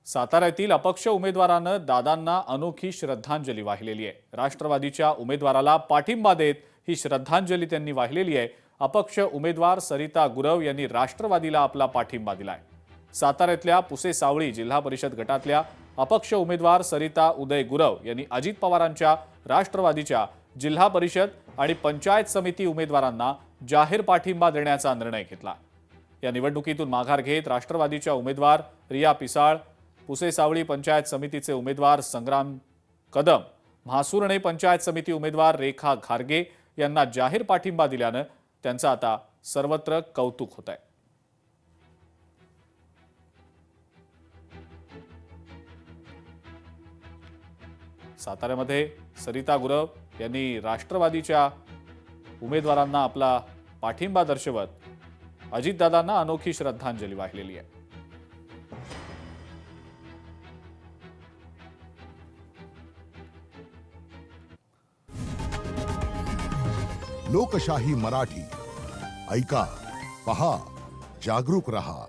साताऱ्यातील अपक्ष उमेदवारानं दादांना अनोखी श्रद्धांजली वाहिलेली आहे। राष्ट्रवादीच्या उमेदवाराला पाठिंबा देत ही श्रद्धांजली त्यांनी वाहिलेली आहे। अपक्ष उमेदवार सरिता गुरव यांनी राष्ट्रवादीला आपला पाठिंबा दिलाय। साताऱ्यातल्या पुसे सावळी जिल्हा परिषद गटातल्या अपक्ष उमेदवार सरिता उदय गुरव यांनी अजित पवारांच्या राष्ट्रवादीच्या जिल्हा परिषद आणि पंचायत समिती उमेदवारांना जाहीर पाठिंबा देण्याचा निर्णय घेतला। या निवडणुकीतून माघार घेत राष्ट्रवादीच्या उमेदवार रिया पिसाळ, पुसे सावळी पंचायत समितीचे उमेदवार संग्राम कदम, म्हासुर्णे पंचायत समिती उमेदवार रेखा घारगे यांना जाहीर पाठिंबा दिल्यानं त्यांचं आता सर्वत्र कौतुक होत आहे। साताऱ्यामध्ये सरिता गुरव यांनी राष्ट्रवादीच्या उमेदवारांना आपला पाठिंबा दर्शवत अजितदादांना अनोखी श्रद्धांजली वाहिलेली आहे। लोकशाही मराठी ऐका, पहा, जागरूक रहा।